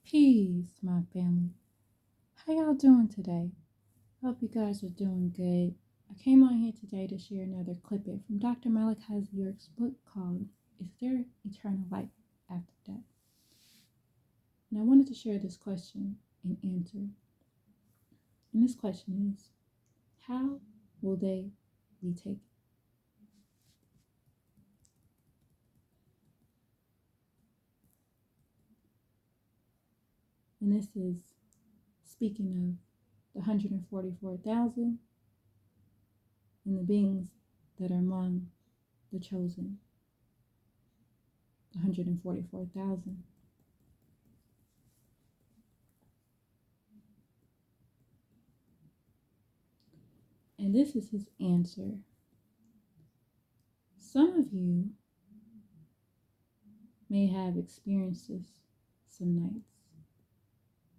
Peace, my family. How y'all doing today? Hope you guys are doing good. I came on here today to share another clipping from Dr. Malachi York's book called Is There Eternal Life After Death? And I wanted to share this question and answer. And this question is, how will they be taken? And this is speaking of the 144,000 and the beings that are among the chosen, the 144,000. And this is his answer. Some of you may have experienced this some nights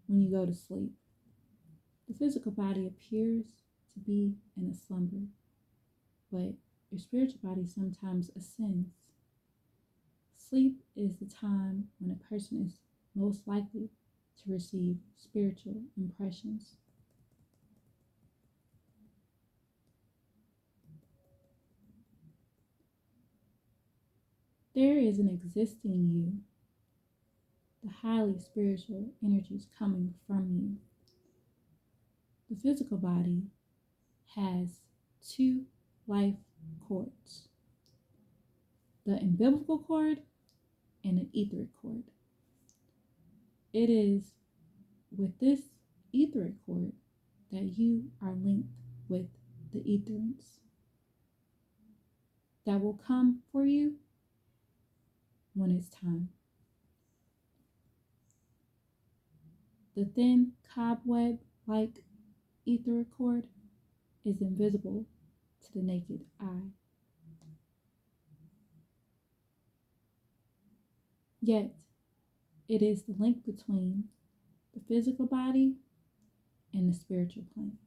when you go to sleep. The physical body appears to be in a slumber, but your spiritual body sometimes ascends. Sleep is the time when a person is most likely to receive spiritual impressions. There is an existing you, the highly spiritual energies coming from you. The physical body has two life cords, the umbilical cord and the etheric cord. It is with this etheric cord that you are linked with the etherance that will come for you when it's time. The thin cobweb-like etheric cord is invisible to the naked eye. Yet, it is the link between the physical body and the spiritual plane.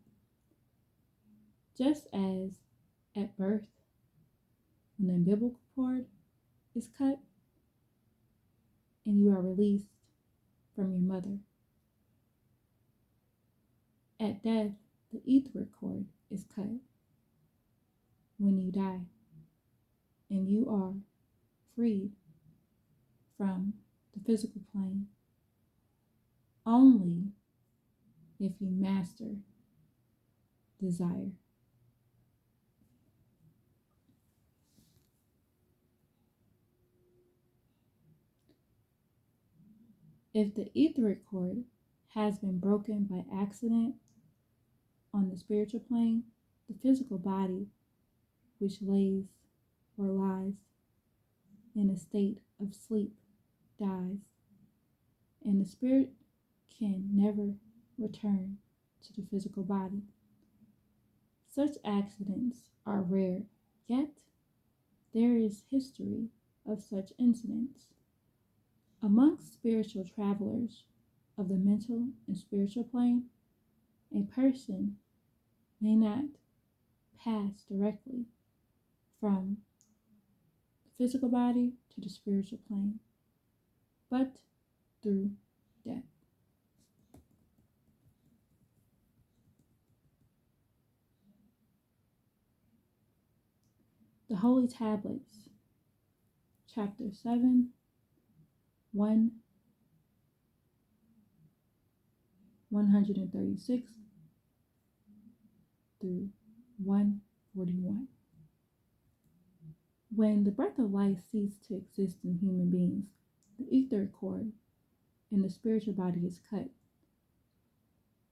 Just as at birth, when the umbilical cord is cut and you are released from your mother, at death, the etheric cord is cut when you die, and you are freed from the physical plane only if you master desire. If the etheric cord has been broken by accident on the spiritual plane, the physical body, which lays or lies in a state of sleep, dies, and the spirit can never return to the physical body. Such accidents are rare, yet there is history of such incidents. Amongst spiritual travelers of the mental and spiritual plane, a person may not pass directly from the physical body to the spiritual plane, but through death. The Holy Tablets, Chapter 7, 136 through 141. When the breath of life ceases to exist in human beings, the etheric cord in the spiritual body is cut.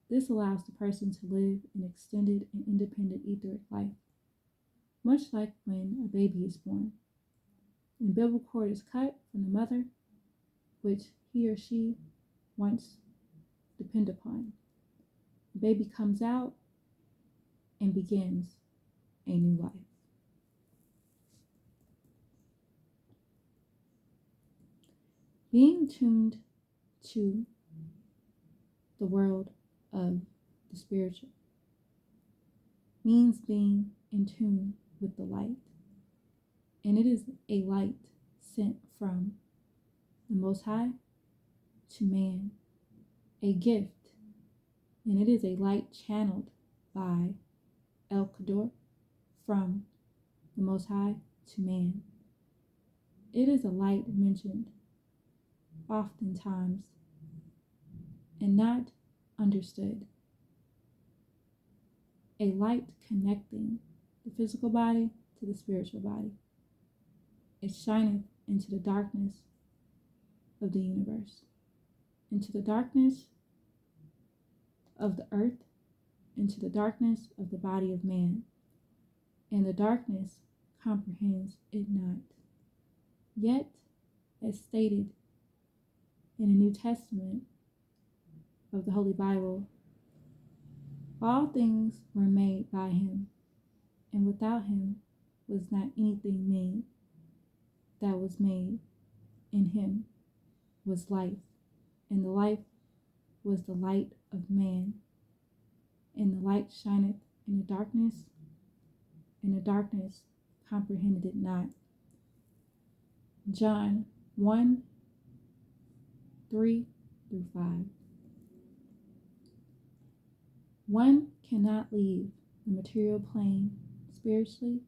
This allows the person to live an extended and independent etheric life, much like when a baby is born. The umbilical cord is cut from the mother, which he or she once depended upon. The baby comes out and begins a new life. Being tuned to the world of the spiritual means being in tune with the light, and it is a light sent from the Most High to man a gift, and it is a light channeled by El Kador from the Most High to man. It is a light mentioned oftentimes and not understood. A light connecting the physical body to the spiritual body. It shineth into the darkness of the universe, into the darkness of the earth, into the darkness of the body of man, and the darkness comprehends it not. Yet, as stated in the New Testament of the Holy Bible, all things were made by him, and without him was not anything made that was made. In him was life, and the life was the light of man. And the light shineth in the darkness, and the darkness comprehended it not. John 1:3-5. One cannot leave the material plane spiritually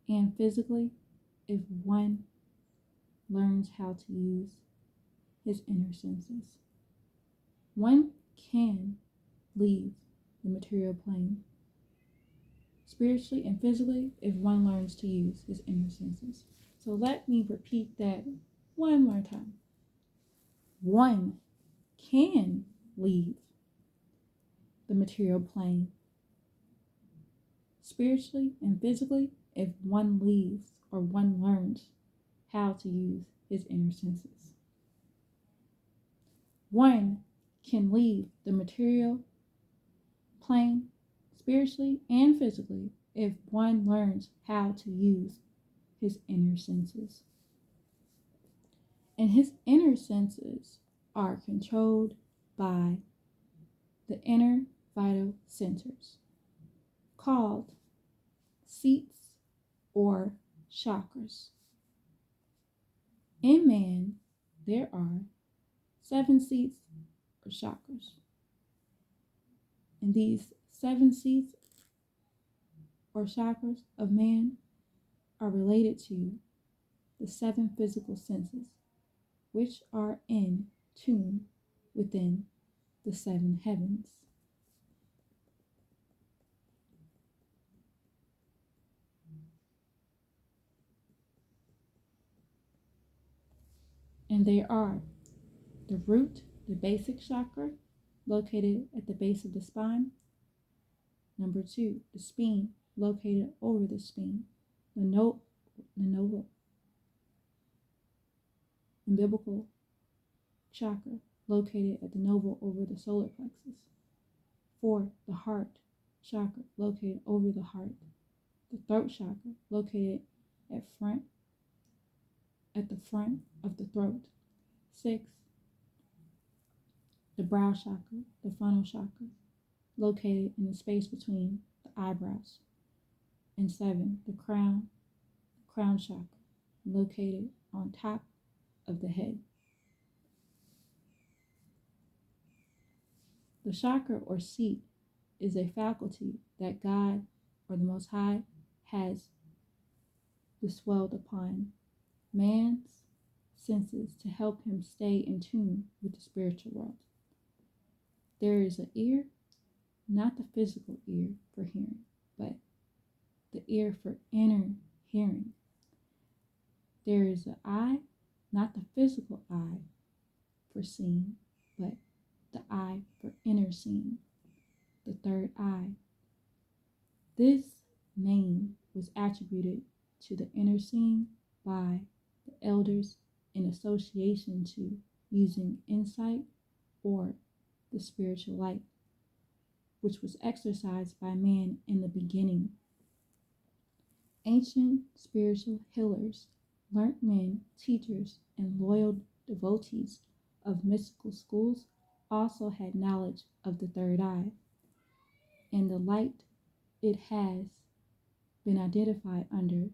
and physically if one learns how to use his inner senses. One can leave the material plane spiritually and physically if one learns to use his inner senses. So let me repeat that one more time. One can leave the material plane spiritually and physically if one leaves or one learns how to use his inner senses. One can leave the material plane spiritually and physically if one learns how to use his inner senses. And his inner senses are controlled by the inner vital centers called seats or chakras. In man, there are 7 seats or chakras. And these 7 seats or chakras of man are related to the 7 physical senses, which are in tune within the 7 heavens. And they are the root, the basic chakra, located at the base of the spine. Number 2, the spine, located over the spine. The navel, umbilical chakra, located at the navel over the solar plexus. 4, the heart chakra, located over the heart. The throat chakra, located at the front of the throat. 6, the brow chakra, the frontal chakra, located in the space between the eyebrows. And 7, the crown chakra, located on top of the head. The chakra or seat is a faculty that God or the Most High has bestowed upon man's senses to help him stay in tune with the spiritual world. There is an ear, not the physical ear for hearing, but the ear for inner hearing. There is an eye, not the physical eye for seeing, but the eye for inner seeing, the third eye. This name was attributed to the inner seeing by the elders in association to using insight or the spiritual light, which was exercised by man in the beginning. Ancient spiritual healers, learned men, teachers, and loyal devotees of mystical schools also had knowledge of the third eye and the light it has been identified under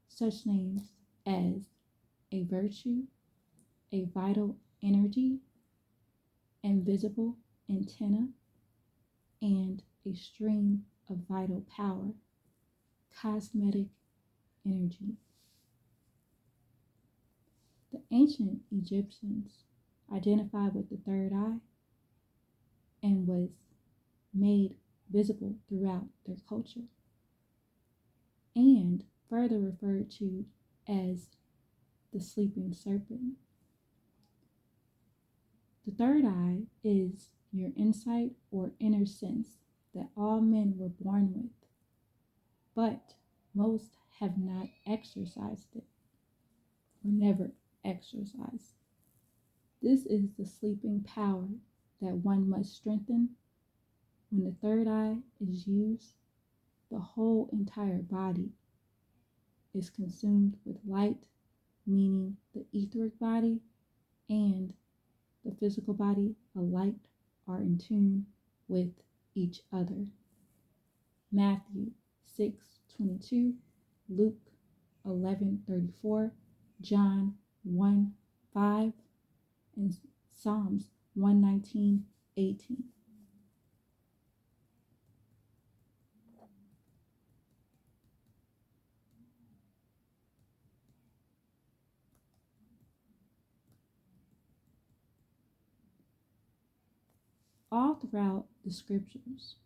such names as a virtue, a vital energy, invisible antenna, and a stream of vital power, cosmetic energy. The ancient Egyptians identified with the third eye and was made visible throughout their culture and further referred to as the sleeping serpent. The third eye is your insight or inner sense that all men were born with, but most have not exercised it or never exercised. This is the sleeping power that one must strengthen. When the third eye is used, the whole entire body is consumed with light, meaning the etheric body and the physical body alike are in tune with each other. Matthew 6:22, Luke 11:34, John 1:5, and Psalms 119:18. All throughout the scriptures,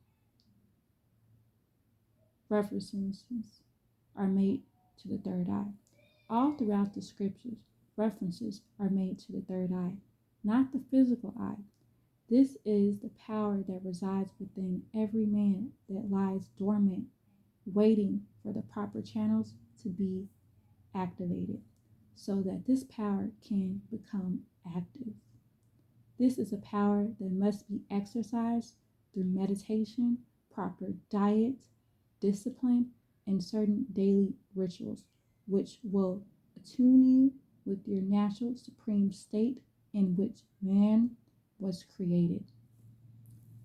references are made to the third eye. All throughout the scriptures, references are made to the third eye, not the physical eye. This is the power that resides within every man that lies dormant, waiting for the proper channels to be activated so that this power can become active. This is a power that must be exercised through meditation, proper diet, discipline, and certain daily rituals, which will attune you with your natural supreme state in which man was created.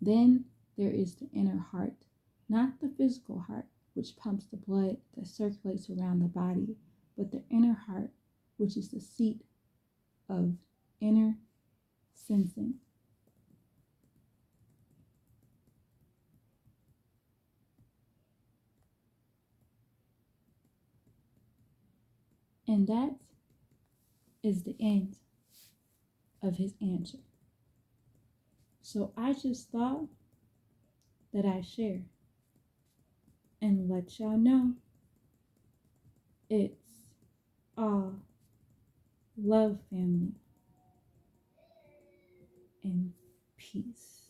Then there is the inner heart, not the physical heart, which pumps the blood that circulates around the body, but the inner heart, which is the seat of inner sensing. And that is the end of his answer. So I just thought that I'd share and let y'all know it's all love, family, and peace.